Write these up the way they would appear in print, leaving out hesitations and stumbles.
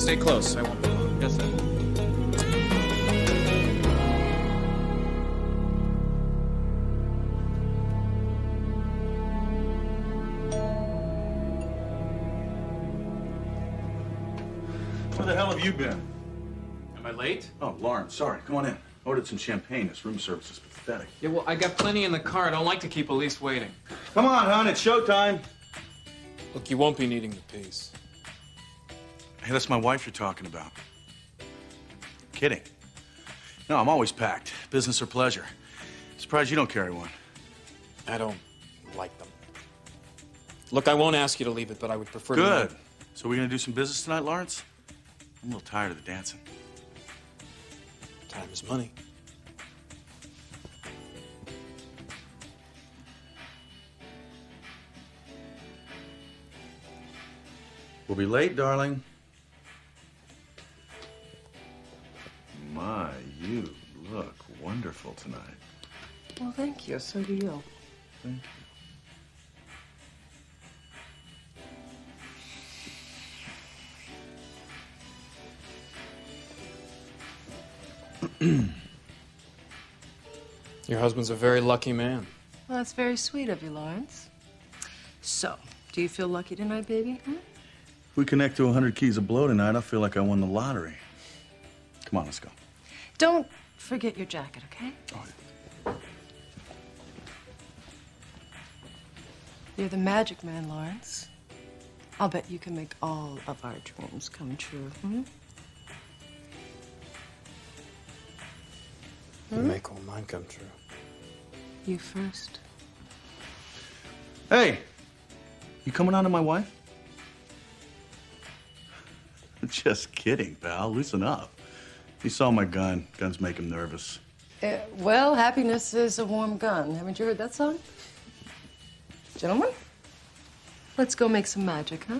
Stay close. I won't be long. Yes, sir. Where the hell have you been? Am I late? Oh, Lawrence, sorry. Come on in. Ordered some champagne. This room service is pathetic. Yeah, well, I got plenty in the car. I don't like to keep Elise waiting. Come on, hon. It's showtime. Look, you won't be needing the piece. Hey, that's my wife you're talking about. Kidding. No, I'm always packed. Business or pleasure. Surprised you don't carry one. I don't like them. Look, I won't ask you to leave it, but I would prefer Good. to... So we're gonna do some business tonight, Lawrence? I'm a little tired of the dancing. Time is money. We'll be late, darling. My, you look wonderful tonight. Well, thank you. So do you. Thank you. Your husband's a very lucky man. Well, that's very sweet of you, Lawrence. So, do you feel lucky tonight, baby? Hmm? If we connect to 100 keys of blow tonight, I'll feel like I won the lottery. Come on, let's go. Don't forget your jacket, okay? Oh, You're the magic man, Lawrence. I'll bet you can make all of our dreams come true. Hmm? You make all mine come true. You first. Hey, you coming on to my wife? Just kidding, pal. Loosen up. He saw my gun. Guns make him nervous. Well, happiness is a warm gun. Haven't you heard that song? Gentlemen, let's go make some magic, huh?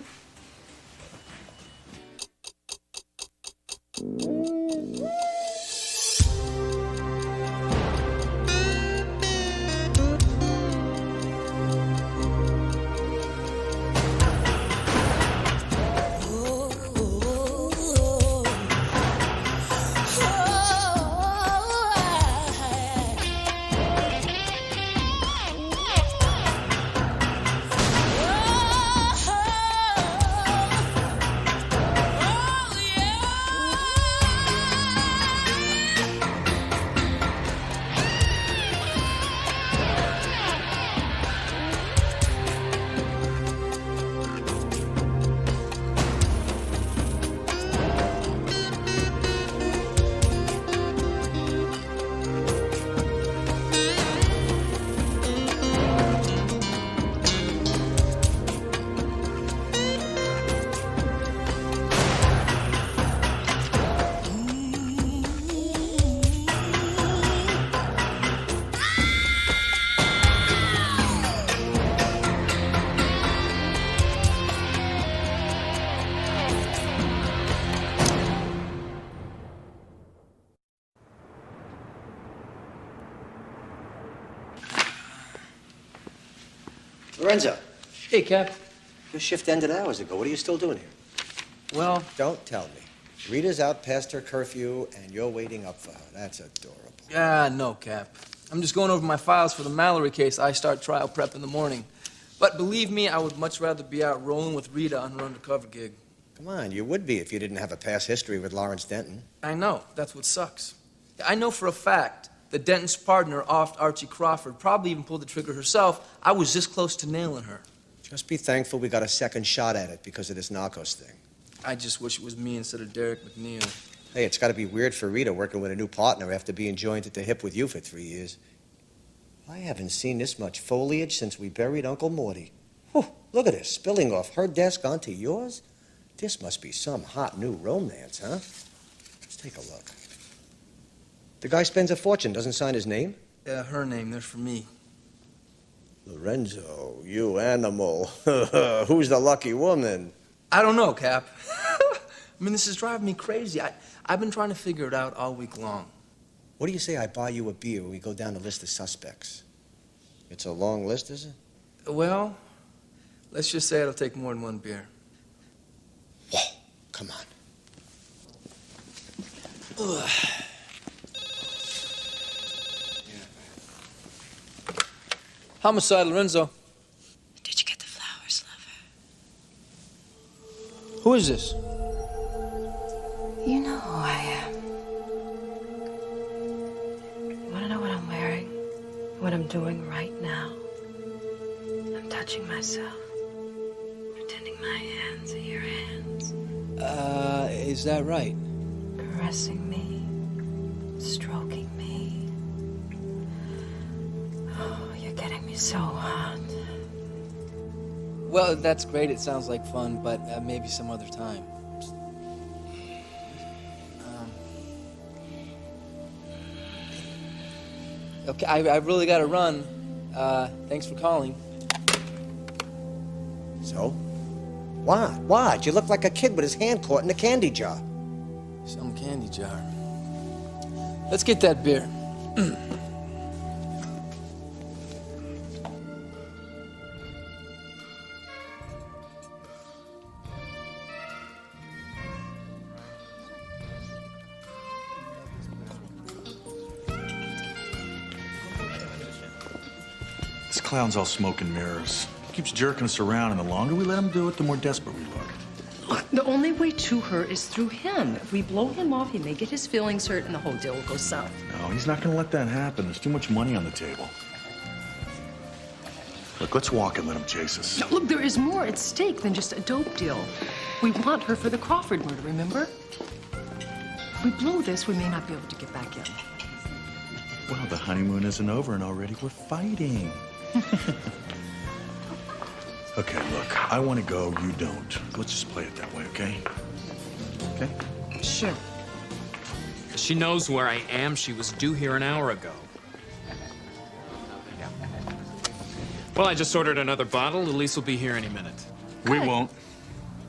Lorenzo, Hey, Cap. your shift ended hours ago. What are you still doing here? Well, Don't tell me. Rita's out past her curfew, and you're waiting up for her. That's adorable. no, Cap. I'm just going over my files for the Mallory case. I start trial prep in the morning. But believe me, I would much rather be out rolling with Rita on her undercover gig. Come on, you would be if you didn't have a past history with Lawrence Denton. I know. That's what sucks. I know for a fact that Denton's partner, oft Archie Crawford, probably even pulled the trigger herself. I was this close to nailing her. Just be thankful we got a second shot at it because of this Narcos thing. I just wish it was me instead of Derek McNeil. Hey, it's got to be weird for Rita working with a new partner after being joined at the hip with you for 3 years. I haven't seen this much foliage since we buried Uncle Morty. Whew, look at this, spilling off her desk onto yours. This must be some hot new romance, huh? Let's take a look. The guy spends a fortune, doesn't sign his name? Yeah, her name. They're for me. Lorenzo, you animal. Who's the lucky woman? I don't know, Cap. I mean, this is driving me crazy. I've been trying to figure it out all week long. What do you say I buy you a beer when we go down the list of suspects? It's a long list, is it? Well, let's just say it'll take more than one beer. Whoa, come on. Homicide, Lorenzo. Did you get the flowers, lover? Who is this? You know who I am. You want to know what I'm wearing? What I'm doing right now? I'm touching myself. Pretending my hands are your hands. Is that right? Caressing me. Stroking me. Oh, you're getting me so hot. Well, that's great. It sounds like fun, but maybe some other time. Okay, I really got to run. Thanks for calling. So? What? You look like a kid with his hand caught in a candy jar. Some candy jar. Let's get that beer. This clown's all smoke and mirrors. He keeps jerking us around, and the longer we let him do it, the more desperate we look. Look, the only way to her is through him. If we blow him off, he may get his feelings hurt and the whole deal will go south. No, he's not going to let that happen. There's too much money on the table. Look, let's walk and let him chase us. No, look, there is more at stake than just a dope deal. We want her for the Crawford murder, remember? If we blow this, we may not be able to get back in. Well, the honeymoon isn't over, and already we're fighting. Okay, look, I want to go, you don't. Let's just play it that way, okay? Okay? Sure. She knows where I am. She was due here an hour ago. Yeah. Well, I just ordered another bottle. Elise will be here any minute. We won't.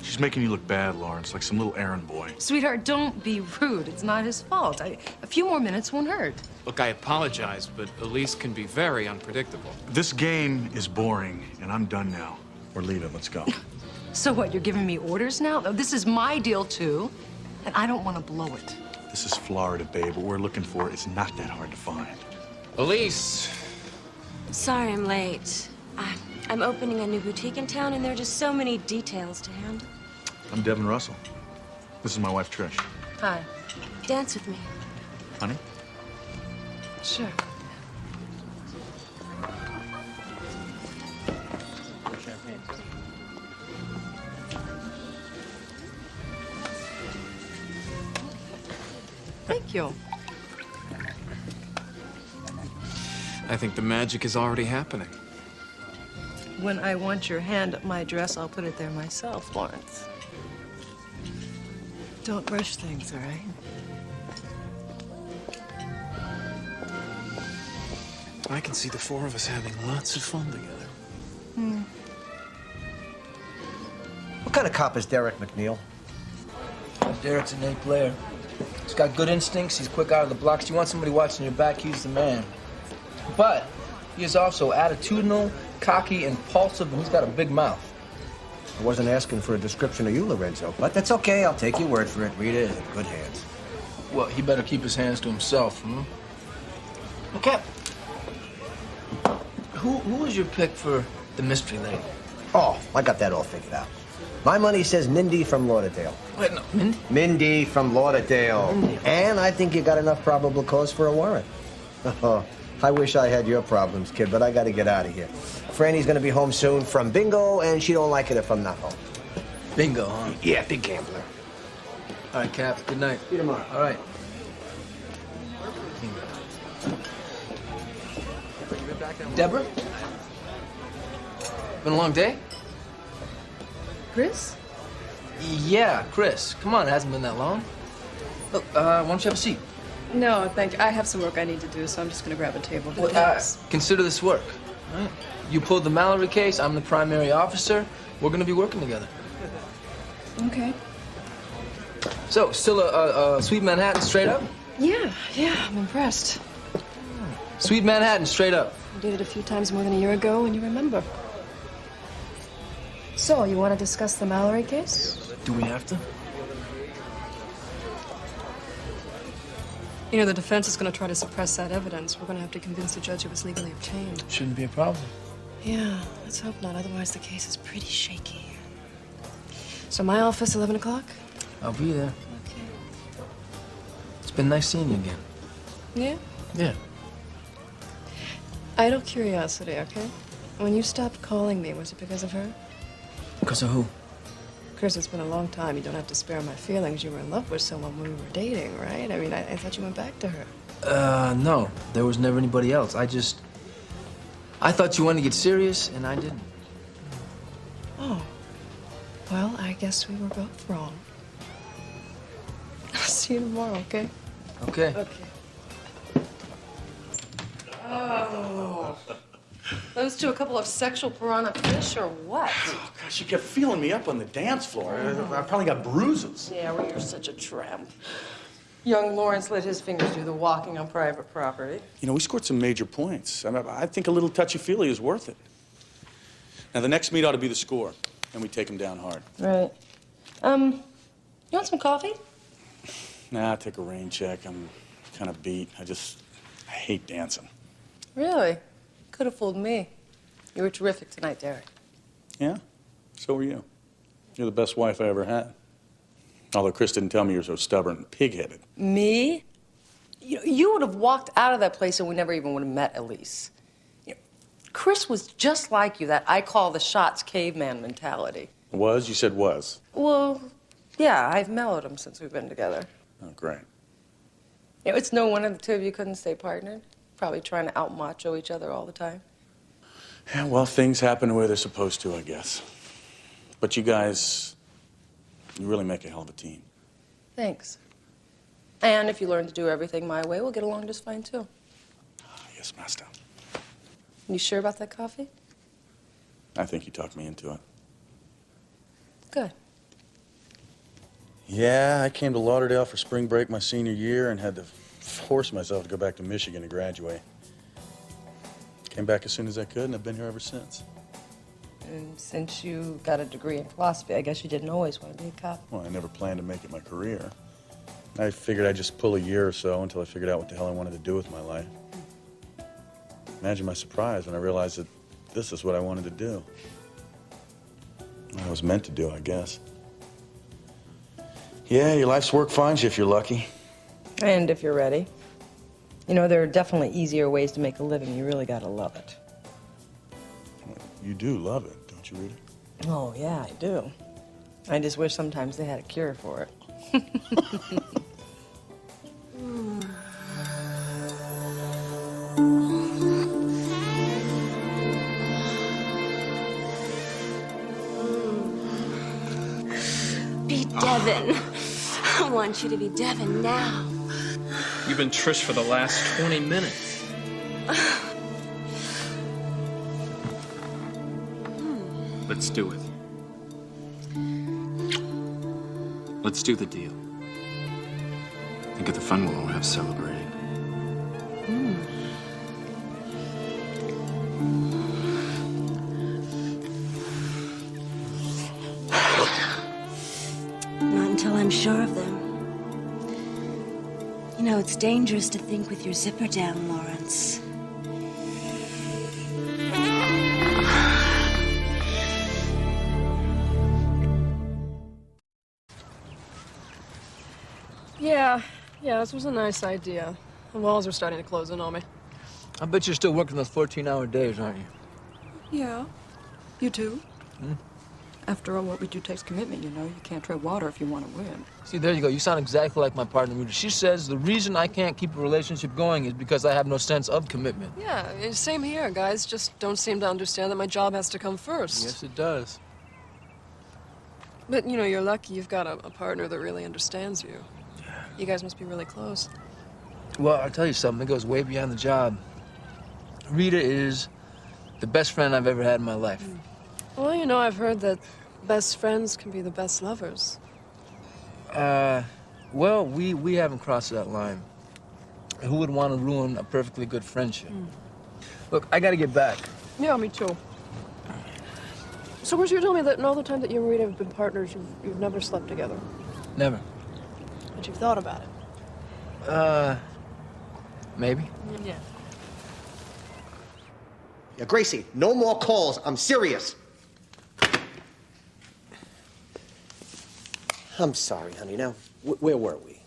She's making you look bad, Lawrence, like some little errand boy. Sweetheart, don't be rude. It's not his fault. A few more minutes won't hurt. Look, I apologize, but Elise can be very unpredictable. This game is boring, and I'm done now. Or leave it, let's go. So what, you're giving me orders now? No, this is my deal, too, and I don't want to blow it. This is Florida, babe. What we're looking for is not that hard to find. Elise! Sorry I'm late. I'm opening a new boutique in town, and there are just so many details to handle. I'm Devin Russell. This is my wife, Trish. Hi. Dance with me. Honey? Sure. Thank you. I think the magic is already happening. When I want your hand up my dress, I'll put it there myself, Lawrence. Don't rush things, all right? I can see the four of us having lots of fun together. What kind of cop is Derek McNeil? Derek's an A player. He's got good instincts. He's quick out of the blocks. You want somebody watching your back, he's the man. But he is also attitudinal, cocky, impulsive, and he's got a big mouth. I wasn't asking for a description of you, Lorenzo, but that's okay. I'll take your word for it. Rita is in good hands. Well, he better keep his hands to himself, Okay. Who was your pick for the mystery lady? Oh, I got that all figured out. My money says Mindy from Lauderdale. Wait, no, Mindy? Mindy from Lauderdale. Mindy. And I think you got enough probable cause for a warrant. Oh, I wish I had your problems, kid, but I got to get out of here. Franny's going to be home soon from bingo, and she don't like it if I'm not home. Bingo, huh? Yeah, big gambler. All right, Cap. Good night. See you tomorrow. All right. Deborah? Been a long day? Chris? Yeah, Chris. Come on, it hasn't been that long. Look, why don't you have a seat? No, thank you. I have some work I need to do, so I'm just going to grab a table. Well, consider this work. All right? You pulled the Mallory case. I'm the primary officer. We're going to be working together. Okay. So, still a sweet Manhattan straight up? Yeah, I'm impressed. Sweet Manhattan straight up. I did it a few times more than a year ago, and you remember. So, you want to discuss the Mallory case? Do we have to? You know, the defense is going to try to suppress that evidence. We're going to have to convince the judge it was legally obtained. Shouldn't be a problem. Yeah, let's hope not. Otherwise, the case is pretty shaky. So my office, 11 o'clock? I'll be there. Okay. It's been nice seeing you again. Yeah? Yeah. Idle curiosity, okay? When you stopped calling me, was it because of her? Because of who? Chris, it's been a long time. You don't have to spare my feelings. You were in love with someone when we were dating, right? I mean, I thought you went back to her. No. There was never anybody else. I thought you wanted to get serious, and I didn't. Oh. Well, I guess we were both wrong. I'll see you tomorrow, okay? Okay. Okay. Oh. Those two a couple of sexual piranha fish or what? Oh, gosh, she kept feeling me up on the dance floor. I probably got bruises. Yeah, well, you're such a tramp. Young Lawrence let his fingers do the walking on private property. You know, we scored some major points. I think a little touchy-feely is worth it. Now, the next meet ought to be the score, and we take them down hard. Right. You want some coffee? Nah, take a rain check. I'm kind of beat. I hate dancing. Really? Could have fooled me. You were terrific tonight, Derek. Yeah? So were you. You're the best wife I ever had. Although Chris didn't tell me you were so stubborn and pig-headed. Me? You would have walked out of that place and we never even would have met Elise. Chris was just like you, that I call the shots caveman mentality. Was? You said was. Well, yeah, I've mellowed him since we've been together. Oh, great. It's no wonder the two of you couldn't stay partnered. Probably trying to out-macho each other all the time. Yeah, well, things happen the way they're supposed to, I guess. But you guys, you really make a hell of a team. Thanks. And if you learn to do everything my way, we'll get along just fine, too. Yes, master. You sure about that coffee? I think you talked me into it. Good. Yeah, I came to Lauderdale for spring break my senior year and had to force myself to go back to Michigan to graduate. Came back as soon as I could, and I've been here ever since. And since you got a degree in philosophy, I guess you didn't always want to be a cop. Well, I never planned to make it my career. I figured I'd just pull a year or so until I figured out what the hell I wanted to do with my life. Imagine my surprise when I realized that this is what I wanted to do. I was meant to do, I guess. Yeah, your life's work finds you if you're lucky. And if you're ready. You know, there are definitely easier ways to make a living. You really gotta love it. You do love it, don't you, Rita? Oh, yeah, I do. I just wish sometimes they had a cure for it. Be Devin. I want you to be Devin now. You've been Trish for the last 20 minutes. Let's do it. Let's do the deal. Think of the fun we'll all have celebrating. Not until I'm sure of them. You know, it's dangerous to think with your zipper down, Lawrence. Yeah, this was a nice idea. The walls are starting to close in on me. I bet you're still working those 14-hour days, aren't you? Yeah. You too? After all, what we do takes commitment, you know. You can't tread water if you want to win. See, there you go. You sound exactly like my partner, Rita. She says the reason I can't keep a relationship going is because I have no sense of commitment. Yeah, same here. Guys just don't seem to understand that my job has to come first. Yes, it does. But, you know, you're lucky you've got a partner that really understands you. You guys must be really close. Well, I'll tell you something. It goes way beyond the job. Rita is the best friend I've ever had in my life. Well, you know, I've heard that best friends can be the best lovers. Well, we haven't crossed that line. Who would want to ruin a perfectly good friendship? Look, I gotta get back. Yeah, me too. So, where's you telling me that in all the time that you and Rita have been partners, you've never slept together? Never. But you've thought about it. Maybe. Yeah. Yeah, Gracie, no more calls. I'm serious. I'm sorry, honey. Now, where were we?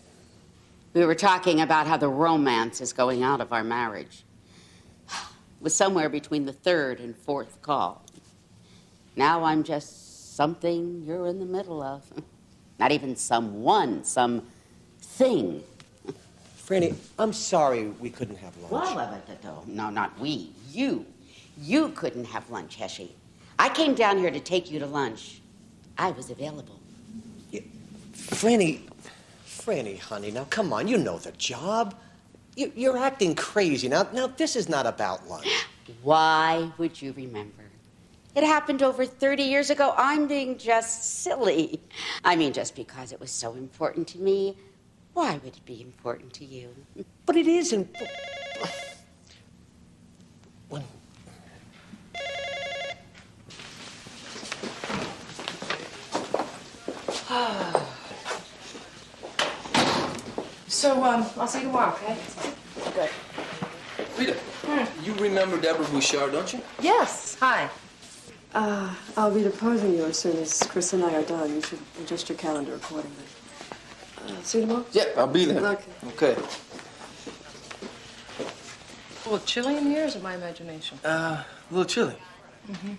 We were talking about how the romance is going out of our marriage. It was somewhere between the third and fourth call. Now I'm just something you're in the middle of. Not even someone, some thing. Franny, I'm sorry we couldn't have lunch. No, not we. You. You couldn't have lunch, Heshy. I came down here to take you to lunch. I was available. Yeah. Franny, honey, now come on, you know the job. You're acting crazy. Now, this is not about lunch. Why would you remember? It happened over 30 years ago. I'm being just silly. I mean, just because it was so important to me, why would it be important to you? But it isn't. So, I'll see you tomorrow, okay? Good. Rita, you remember Deborah Bouchard, don't you? Yes. Hi. I'll be deposing you as soon as Chris and I are done. You should adjust your calendar accordingly. See you tomorrow? Yeah, I'll be there. Okay. Okay. A little chilly in here, or is it my imagination? A little chilly. Mm-hmm.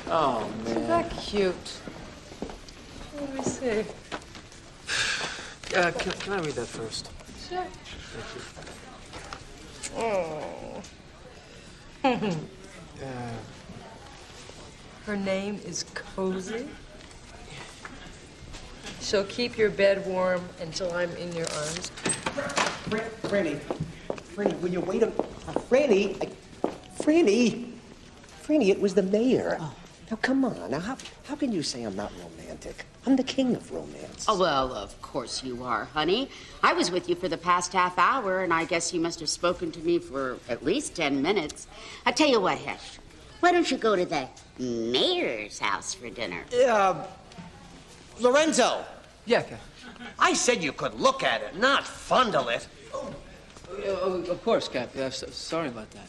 Oh, man. Isn't that cute? Let me see. Can I read that first? Sure. Thank you. Oh. Her name is Cozy. She'll keep your bed warm until I'm in your arms. Franny, will you wait a... Franny, it was the mayor. Oh. Now, come on. Now, how can you say I'm not romantic? I'm the king of romance. Oh, well, of course you are, honey. I was with you for the past half hour, and I guess you must have spoken to me for at least 10 minutes. I tell you what, Hesh, why don't you go to the mayor's house for dinner? Lorenzo, Yeah, Cap. I said you could look at it, not fondle it. Oh, of course, Cap. Yeah, sorry about that.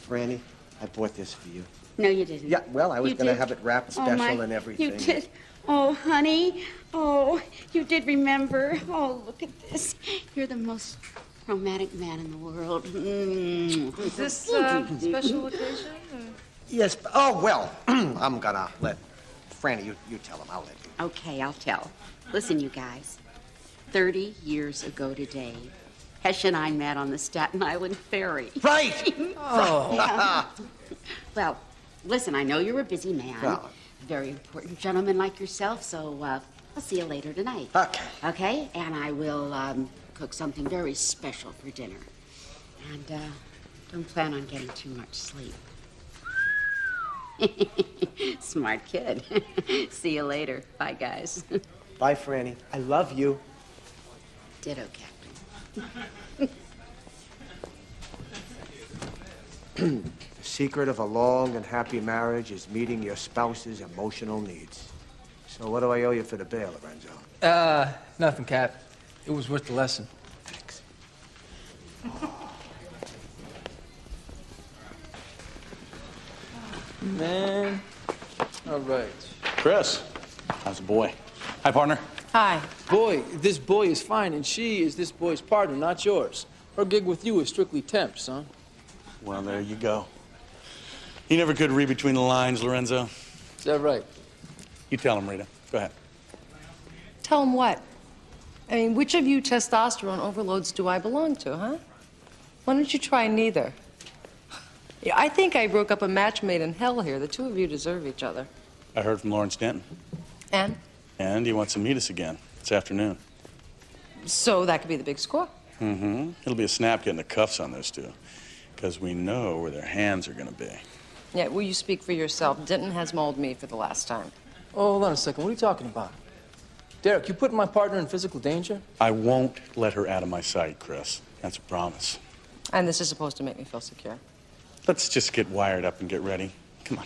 Franny, I bought this for you. No, you didn't. Yeah, well, I was You going to did. have it wrapped special and everything. You did. Oh, honey. Oh, you did remember. Oh, look at this. You're the most romantic man in the world. Mm. Is this a special occasion? Or? Yes, oh, well, I'm going to let Franny, you tell him. I'll let you. Okay, I'll tell. Listen, you guys. 30 years ago today, Hesh and I met on the Staten Island ferry. Right! Oh. Yeah. Well, listen, I know you're a busy man. Well. A very important gentleman like yourself, so I'll see you later tonight. Okay. Okay? And I will cook something very special for dinner. And don't plan on getting too much sleep. Smart kid. See you later. Bye, guys. Bye, Franny. I love you. Ditto, Captain. The secret of a long and happy marriage is meeting your spouse's emotional needs. So what do I owe you for the bail, Lorenzo? Nothing, Cap. It was worth the lesson. Thanks. Man. All right. Chris, how's the boy? Hi, partner. Hi. Boy, this boy is fine, and she is this boy's partner, not yours. Her gig with you is strictly temp, son. Well, there you go. You never could read between the lines, Lorenzo. Is that right? You tell him, Rita. Go ahead. Tell him what? I mean, which of you testosterone overloads do I belong to, huh? Why don't you try neither? Yeah, I think I broke up a match made in hell here. The two of you deserve each other. I heard from Lawrence Denton. And? And he wants to meet us again this afternoon. So that could be the big score. Mm-hmm. It'll be a snap getting the cuffs on those two, because we know where their hands are going to be. Yeah, well, you speak for yourself. Denton has mauled me for the last time. Oh, hold on a second. What are you talking about? Derek, you putting my partner in physical danger? I won't let her out of my sight, Chris. That's a promise. And this is supposed to make me feel secure. Let's just get wired up and get ready. Come on.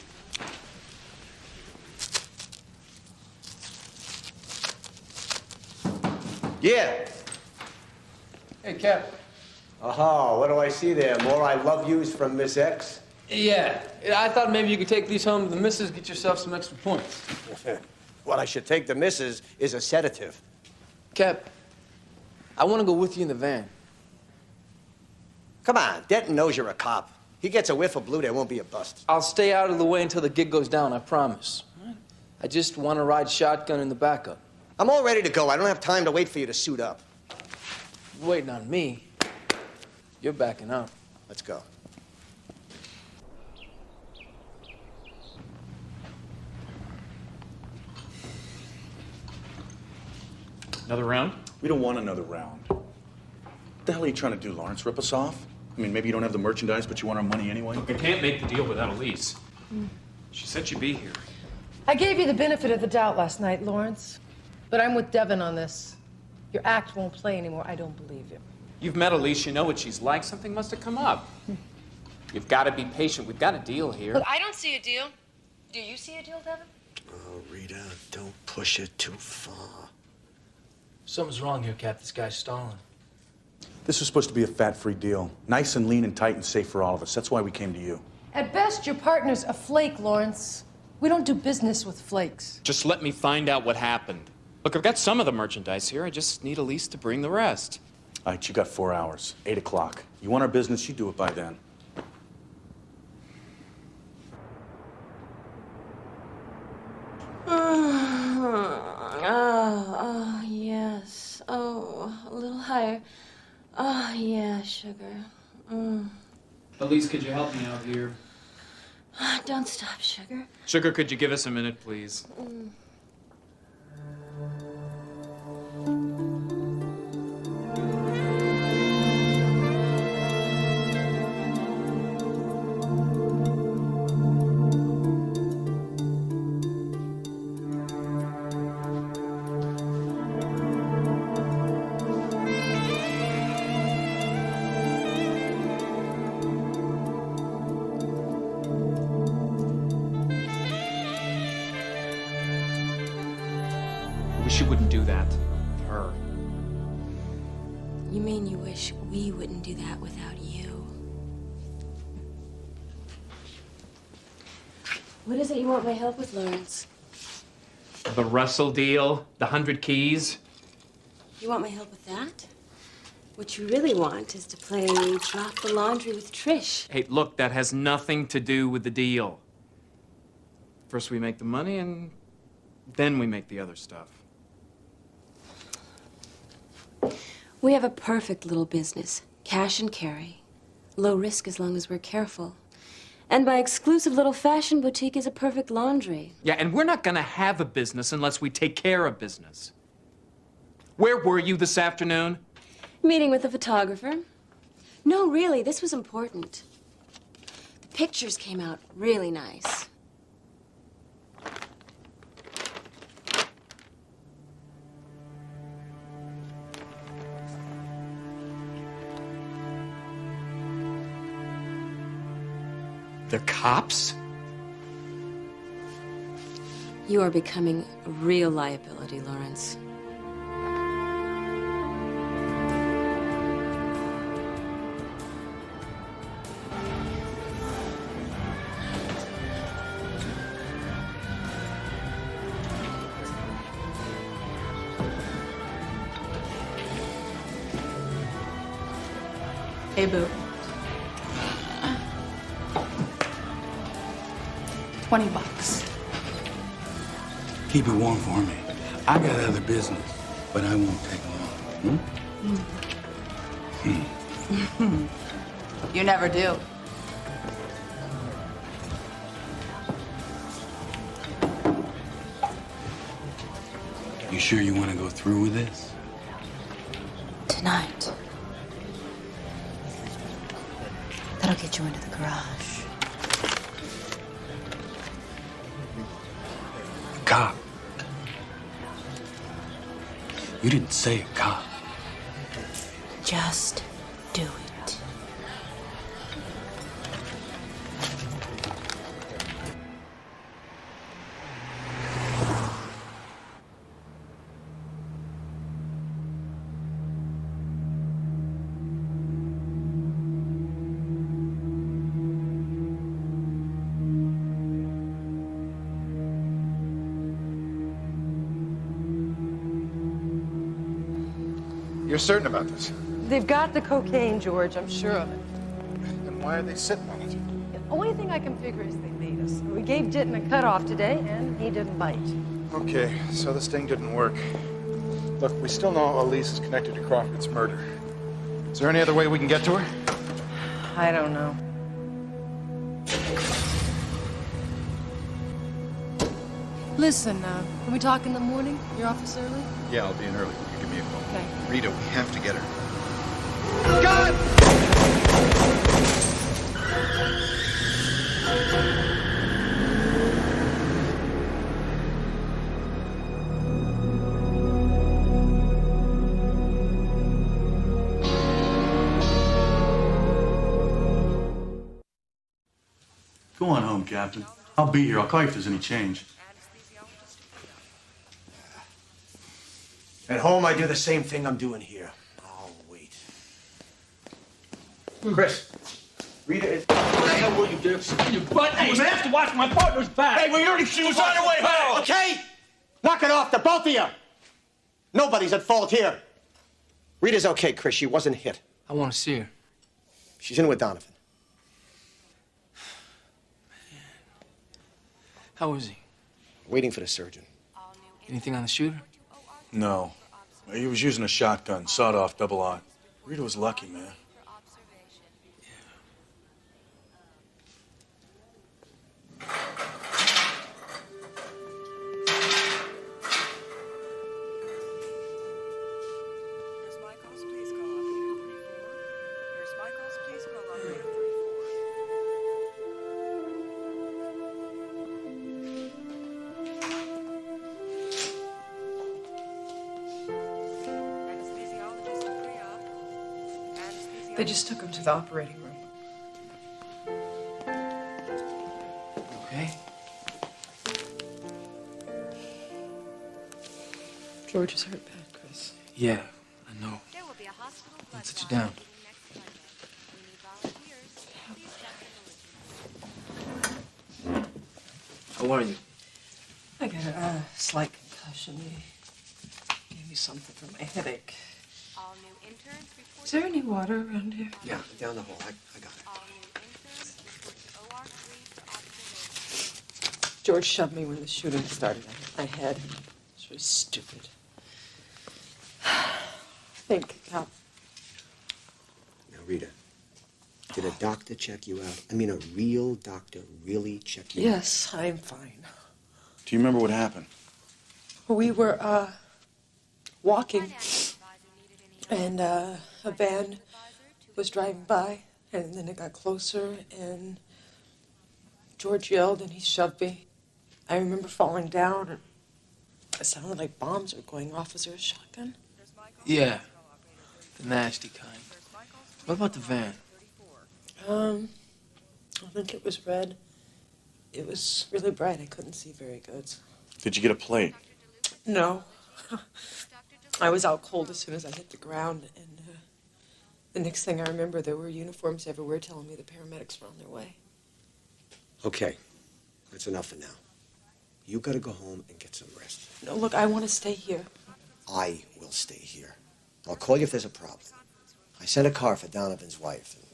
Yeah. Hey, Cap. Oh, what do I see there? More I love yous from Miss X? Yeah, I thought maybe you could take these home to the missus, get yourself some extra points. What I should take the missus is a sedative. Cap, I want to go with you in the van. Come on, Denton knows you're a cop. He gets a whiff of blue, there won't be a bust. I'll stay out of the way until the gig goes down, I promise. I just want to ride shotgun in the backup. I'm all ready to go. I don't have time to wait for you to suit up. You're waiting on me. You're backing up. Let's go. Another round? We don't want another round. What the hell are you trying to do, Lawrence? Rip us off? I mean, maybe you don't have the merchandise, but you want our money anyway? Look, I can't make the deal without Elise. She said she'd be here. I gave you the benefit of the doubt last night, Lawrence. But I'm with Devin on this. Your act won't play anymore. I don't believe you. You've met Elise, you know what she's like. Something must have come up. You've got to be patient. We've got a deal here. Look, I don't see a deal. Do you see a deal, Devin? Oh, Rita, don't push it too far. Something's wrong here, Cap. This guy's stalling. This was supposed to be a fat-free deal. Nice and lean and tight and safe for all of us. That's why we came to you. At best, your partner's a flake, Lawrence. We don't do business with flakes. Just let me find out what happened. Look, I've got some of the merchandise here. I just need Elise to bring the rest. All right, you got 4 hours, 8 o'clock. You want our business, you do it by then. Oh, yes. Oh, a little higher. Oh, yeah, sugar. Elise, could you help me out here? Don't stop, sugar. Sugar, could you give us a minute, please? I wish you wouldn't do that to her. You mean you wish we wouldn't do that without you? What is it you want my help with, Lawrence? The Russell deal, the 100 keys. You want my help with that? What you really want is to play drop the laundry with Trish. Hey, look, that has nothing to do with the deal. First we make the money, and then we make the other stuff. We have a perfect little business. Cash and carry. Low risk as long as we're careful. And my exclusive little fashion boutique is a perfect laundry. Yeah, and we're not gonna have a business unless we take care of business. Where were you this afternoon? Meeting with a photographer. No, really, this was important. The pictures came out really nice. They're cops? You are becoming a real liability, Lawrence. Hey, boo. 20 bucks. Keep it warm for me. I got other business, but I won't take long. You never do. You sure you want to go through with this? Tonight. That'll get you into the garage. Cop. You didn't say a cop. Just do it. You're certain about this? They've got the cocaine, George. I'm sure of it. Then why are they sitting on it? The only thing I can figure is they made us. We gave Ditton a cutoff today, and he didn't bite. Okay, so the sting didn't work. Look, we still know Elise is connected to Crawford's murder. Is there any other way we can get to her? I don't know. Listen, can we talk in the morning? Your office early? Yeah, I'll be in early. You give me a call. Okay. Rita, we have to get her. Go on home, Captain. I'll be here. I'll call you if there's any change. At home, I do the same thing I'm doing here. I'll wait. Chris, Rita is... What the hell will you do? You butt! Hey, I have to watch my partner's back! Hey, she was on her way home! Okay? Knock it off, the both of you! Nobody's at fault here. Rita's okay, Chris. She wasn't hit. I want to see her. She's in with Donovan. How is he? Waiting for the surgeon. Anything on the shooter? No. He was using a shotgun, sawed-off, double-aught. Rita was lucky, man. They just took him to the operating room. Okay. George is hurt bad, Chris. Yeah, I know. Let's sit you down. How are you? I got a slight concussion. They gave me something for my headache. Is there any water around here? Yeah, down the hall. I got it. George shoved me when the shooting started. I hit my head. It's really stupid. Think, Cal. Now, Rita, did a doctor check you out? I mean, a real doctor really check you out? Yes, I'm fine. Do you remember what happened? We were, walking, and, a van was driving by, and then it got closer, and George yelled, and he shoved me. I remember falling down, and it sounded like bombs were going off. Was there a shotgun? Yeah, the nasty kind. What about the van? I think it was red. It was really bright. I couldn't see very good. Did you get a plate? No. I was out cold as soon as I hit the ground, and the next thing I remember, there were uniforms everywhere telling me the paramedics were on their way. Okay, that's enough for now. You gotta go home and get some rest. No, look, I want to stay here. I will stay here. I'll call you if there's a problem. I sent a car for Donovan's wife, and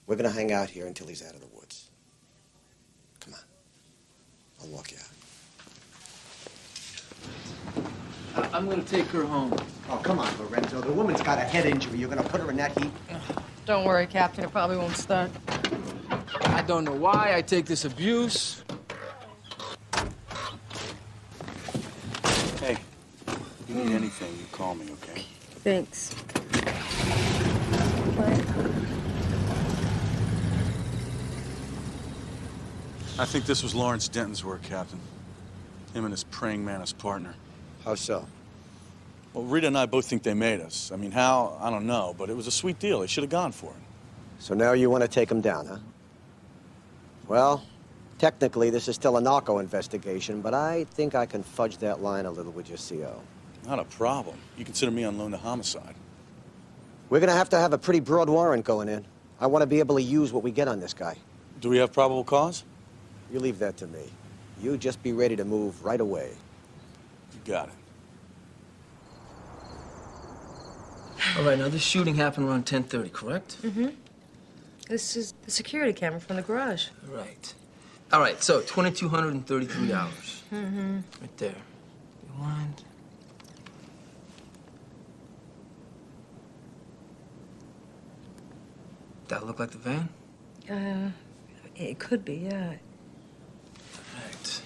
we're gonna hang out here until he's out of the woods. Come on. I'll walk you out. I'm gonna take her home. Oh, come on, Lorenzo. The woman's got a head injury. You're gonna put her in that heat? Don't worry, Captain. It probably won't start. I don't know why I take this abuse. Hey, if you need anything, you call me, okay? Thanks. I think this was Lawrence Denton's work, Captain. Him and his praying mantis partner. How so? Well, Rita and I both think they made us. I mean, how? I don't know, but it was a sweet deal. They should have gone for it. So now you want to take him down, huh? Well, technically, this is still a narco investigation, but I think I can fudge that line a little with your CO. Not a problem. You consider me on loan to homicide. We're gonna have to have a pretty broad warrant going in. I want to be able to use what we get on this guy. Do we have probable cause? You leave that to me. You just be ready to move right away. You got it. All right, now this shooting happened around 10:30, correct? Mm-hmm. This is the security camera from the garage. Right. All right, so $2,233. Mm-hmm. Right there. Rewind. That look like the van? It could be, yeah. Right.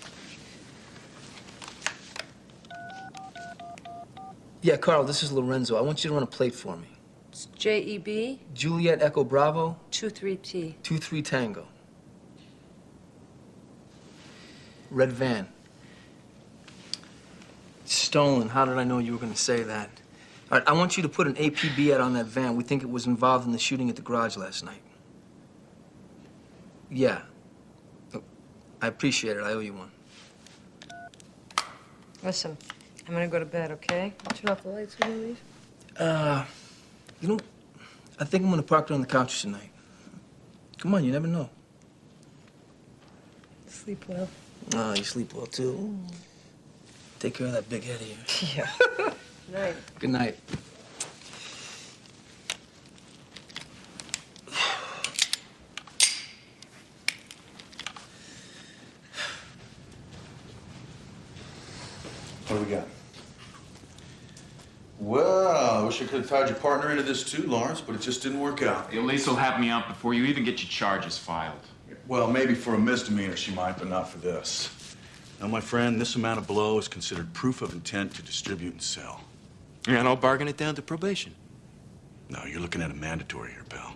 Yeah, Carl, this is Lorenzo. I want you to run a plate for me. It's JEB Juliet Echo Bravo, 23T. 23 Tango. Red van. Stolen. How did I know you were going to say that? All right, I want you to put an APB ad on that van. We think it was involved in the shooting at the garage last night. Yeah. Oh, I appreciate it. I owe you one. Listen, I'm gonna go to bed, okay? I'll turn off the lights when you leave. You know, I think I'm going to park her on the couch tonight. Come on, you never know. Sleep well. Oh, you sleep well, too. Take care of that big head of yours. Yeah. Night. Good night. What do we got? Well, I wish I could have tied your partner into this too, Lawrence, but it just didn't work out. The Elise will have me out before you even get your charges filed. Well, maybe for a misdemeanor she might, but not for this. Now, my friend, this amount of blow is considered proof of intent to distribute and sell. And I'll bargain it down to probation. No, you're looking at a mandatory here, pal.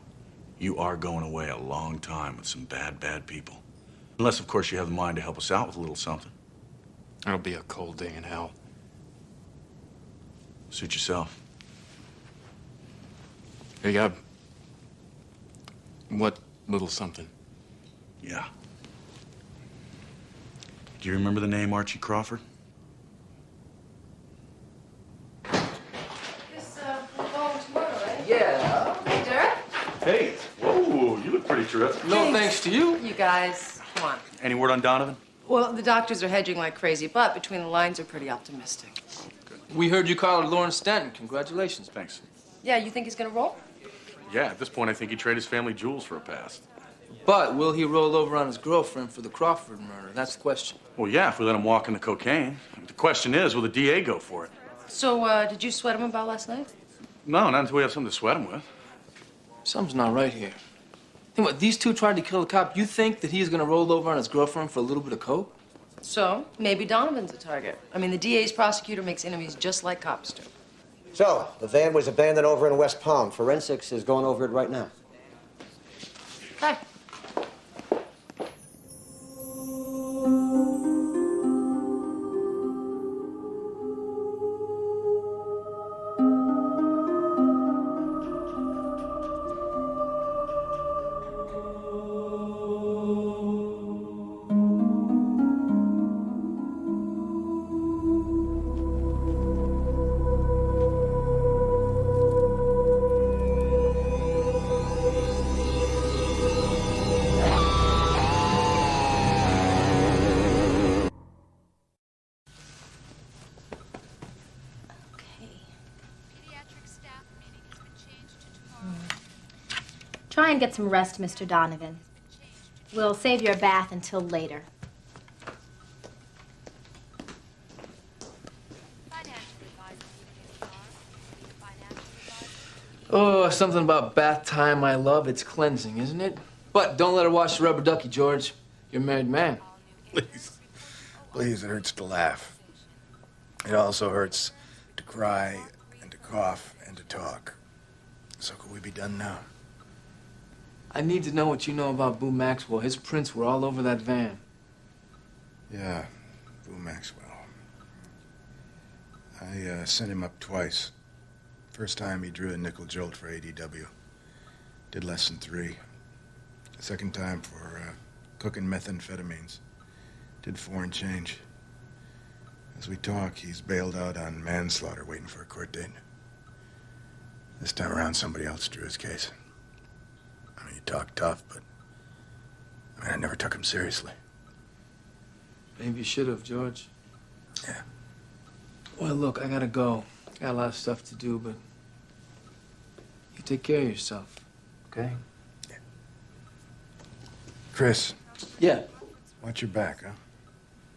You are going away a long time with some bad, bad people. Unless, of course, you have the mind to help us out with a little something. It'll be a cold day in hell. Suit yourself. Hey, got what little something? Yeah. Do you remember the name Archie Crawford? This, we're going tomorrow, right? Yeah. Hey, Derek. Hey, whoa, you look pretty terrific. No thanks to you. You guys, come on. Any word on Donovan? Well, the doctors are hedging like crazy, but between the lines are pretty optimistic. We heard you called Lawrence Stanton. Congratulations. Thanks. Yeah, you think he's gonna roll? Yeah, at this point, I think he'd trade his family jewels for a past. But will he roll over on his girlfriend for the Crawford murder? That's the question. Well, yeah, if we let him walk in the cocaine. The question is, will the DA go for it? So, did you sweat him about last night? No, not until we have something to sweat him with. Something's not right here. Think what, these two tried to kill a cop. You think that he's gonna roll over on his girlfriend for a little bit of coke? So, maybe Donovan's a target. I mean, the DA's prosecutor makes enemies just like cops do. So, the van was abandoned over in West Palm. Forensics is going over it right now. Hi. Try and get some rest, Mr. Donovan. We'll save your bath until later. Oh, something about bath time, my love. It's cleansing, isn't it? But don't let her wash the rubber ducky, George. You're a married man. Please. Please, it hurts to laugh. It also hurts to cry and to cough and to talk. So could we be done now? I need to know what you know about Boo Maxwell. His prints were all over that van. Yeah, Boo Maxwell. I sent him up twice. First time he drew a nickel jolt for ADW. Did less than 3. Second time for cooking methamphetamines. Did 4 and change. As we talk, he's bailed out on manslaughter, waiting for a court date. This time around, somebody else drew his case. I mean, he talked tough, but I never took him seriously. Maybe you should have, George. Yeah. Well, look, I gotta go. Got a lot of stuff to do, but You take care of yourself, okay? Chris. Yeah. Watch your back, huh?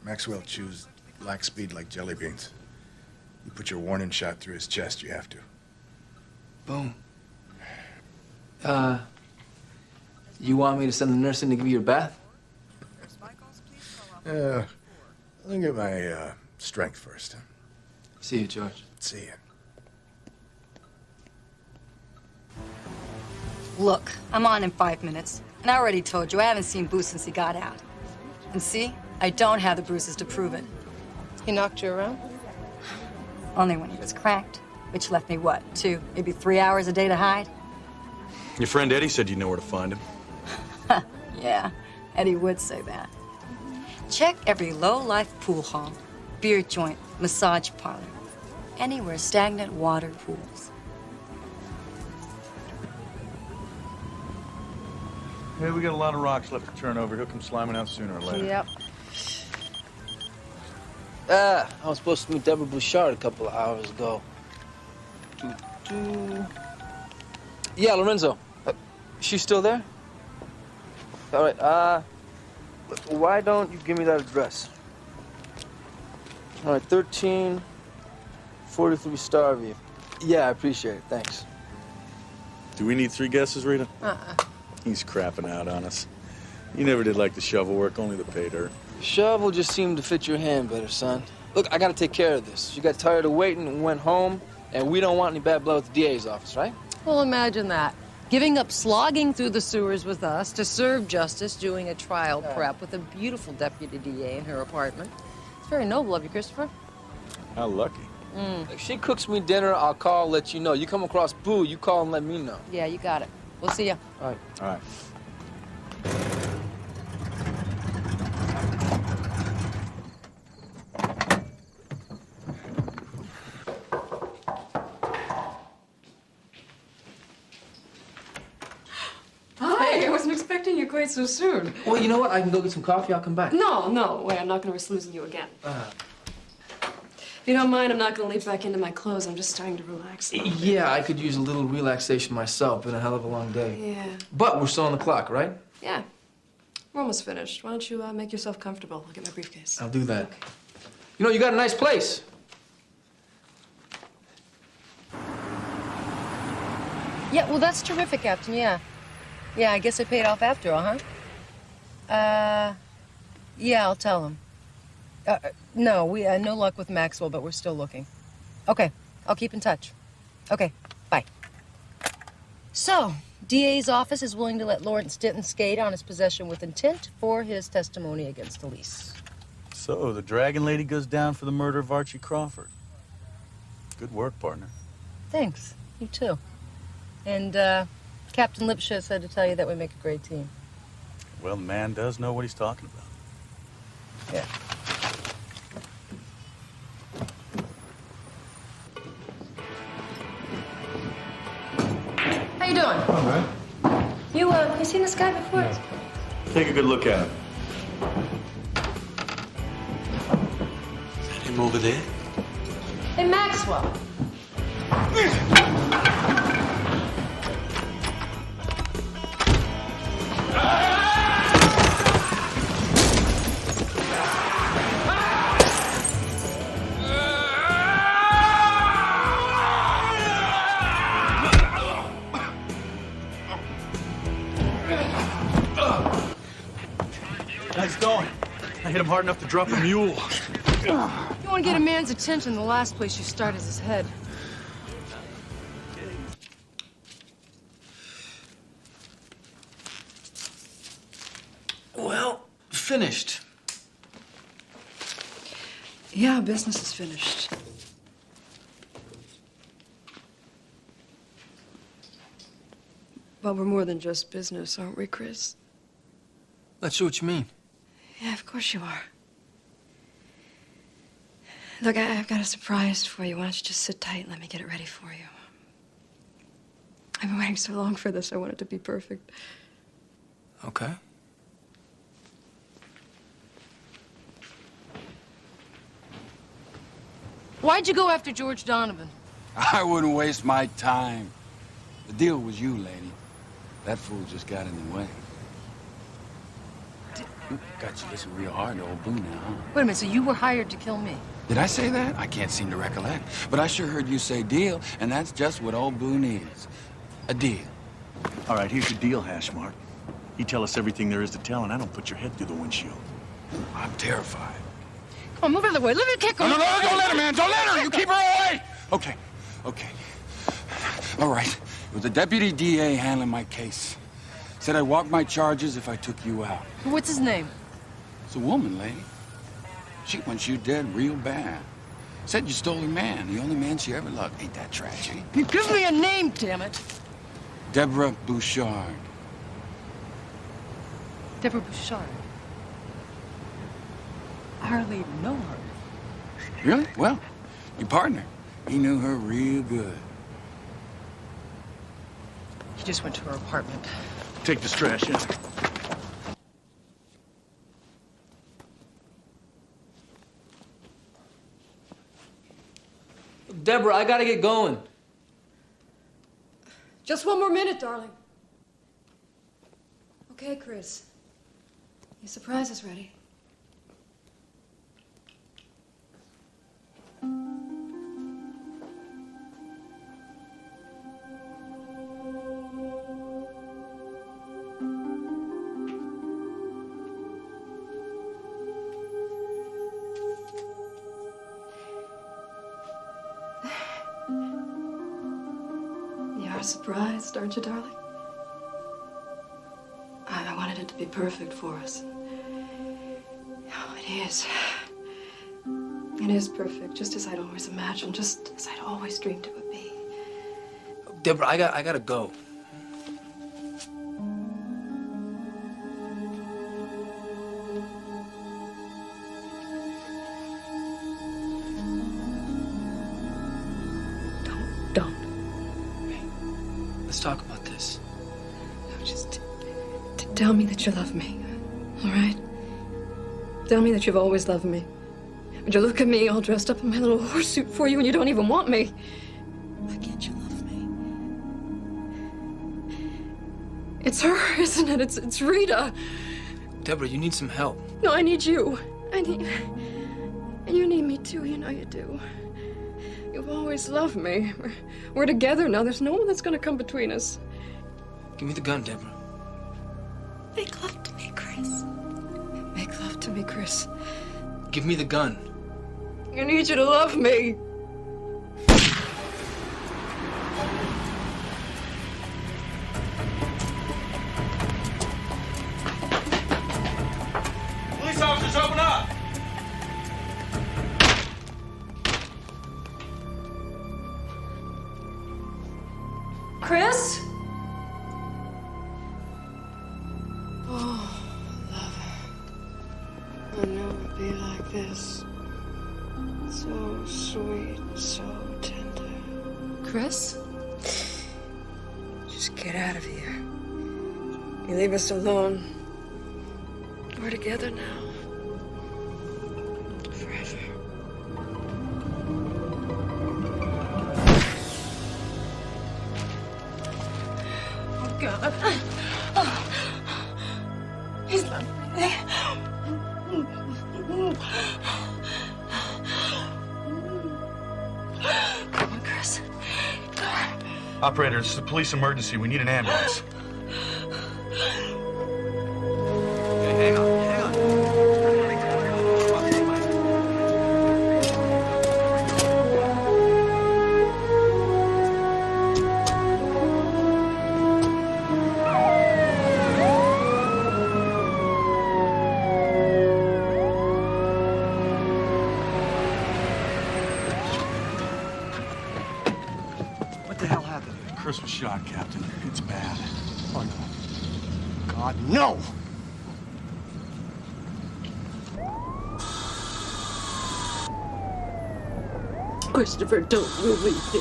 Maxwell chews black speed like jelly beans. You put your warning shot through his chest, you have to. Boom. You want me to send the nurse in to give you a bath? Let me get my strength first. See you, George. See you. Look, I'm on in 5 minutes. And I already told you, I haven't seen Boo since he got out. And see, I don't have the bruises to prove it. He knocked you around? Only when he was cracked, which left me, what, 2, maybe 3 hours a day to hide? Your friend Eddie said you know where to find him. Yeah, Eddie would say that. Check every low-life pool hall, beer joint, massage parlor, anywhere stagnant water pools. Hey, we got a lot of rocks left to turn over. He'll come sliming out sooner or later. Yep. I was supposed to meet Deborah Bouchard a couple of hours ago. Yeah, Lorenzo. She's still there? All right, why don't you give me that address? All right, 1343 Starview. Yeah, I appreciate it. Thanks. Do we need 3 guesses, Rita? He's crapping out on us. You never did like the shovel work, only the pay dirt. Shovel just seemed to fit your hand better, son. Look, I gotta take care of this. You got tired of waiting and went home, and we don't want any bad blood with the DA's office, right? Well, imagine that. Giving up slogging through the sewers with us to serve justice, doing a trial prep with a beautiful deputy DA in her apartment. It's very noble of you, Christopher. How lucky. If she cooks me dinner, I'll call, let you know. You come across Boo, you call and let me know. Yeah, you got it. We'll see you. All right. All right. Hi, I wasn't expecting you quite so soon. Well, you know what? I can go get some coffee. I'll come back. No, wait, I'm not gonna risk losing you again. If you don't mind, I'm not gonna leap back into my clothes. I'm just starting to relax. Yeah, I could use a little relaxation myself. Been a hell of a long day. Yeah. But we're still on the clock, right? Yeah. We're almost finished. Why don't you make yourself comfortable? I'll get my briefcase. I'll do that. You know, you got a nice place. Yeah, well, that's terrific, Captain, yeah. Yeah, I guess it paid off after all, huh? Yeah, I'll tell him. No, we no luck with Maxwell, but we're still looking. Okay, I'll keep in touch. Okay, bye. So, DA's office is willing to let Lawrence Denton skate on his possession with intent for his testimony against the lease. So, the Dragon Lady goes down for the murder of Archie Crawford. Good work, partner. Thanks, you too. And, Captain Lipshaw said to tell you that we make a great team. Well, the man does know what he's talking about. Yeah. How you doing? All right. You seen this guy before? No. Take a good look at him. Is that him over there? Hey, Maxwell. Nice going. I hit him hard enough to drop a mule. If you want to get a man's attention, the last place you start is his head. Well, finished. Yeah, business is finished. But we're more than just business, aren't we, Chris? Not sure what you mean. Yeah, of course you are. Look, I've got a surprise for you. Why don't you just sit tight and let me get it ready for you? I've been waiting so long for this. I want it to be perfect. Okay. Why'd you go after George Donovan? I wouldn't waste my time. The deal was you, lady. That fool just got in the way. Got you listening real hard to old Boo now, huh? Wait a minute, so you were hired to kill me? Did I say that? I can't seem to recollect. But I sure heard you say deal, and that's just what old Boo needs. A deal. All right, here's your deal, Hashmark. You tell us everything there is to tell, and I don't put your head through the windshield. I'm terrified. Come on, move out of the way. Let me kick her. No, don't let her, man. Don't let her. You keep her away. Okay. All right. It was the deputy DA handling my case. Said I'd walk my charges if I took you out. What's his name? It's a woman, lady. She wants you dead real bad. Said you stole her man, the only man she ever loved. Ain't that tragic? You give me a name, damn it. Deborah Bouchard. Deborah Bouchard. I hardly even know her. Really? Well, your partner, he knew her real good. He just went to her apartment. Take this trash in. Deborah, I gotta get going. Just one more minute, darling. Okay, Chris. Your surprise is ready. You're surprised, aren't you, darling? I wanted it to be perfect for us. Oh, it is. It is perfect, just as I'd always imagined, just as I'd always dreamed it would be. Deborah, I gotta go. Don't. Let's talk about this. No, just tell me that you love me, all right? Tell me that you've always loved me. Would you look at me all dressed up in my little horse suit for you and you don't even want me? Why can't you love me? It's her, isn't it? It's Rita. Deborah, you need some help. No, I need you. And you need me too, you know you do. You've always loved me. We're together now. There's no one that's gonna come between us. Give me the gun, Deborah. Make love to me, Chris. Make love to me, Chris. Give me the gun. I need you to love me. Police officers, open up! Chris? Oh, lover. I knew it would be like this. So sweet, so tender. Chris? Just get out of here. You leave us alone. We're together now. Forever. Oh, God. He's not breathing. Come on, Chris. Come on. Operator, this is a police emergency. We need an ambulance. Hang on. What the hell happened? Chris was shot, Captain. It's bad. Oh, no. God, no! Christopher, don't you leave me.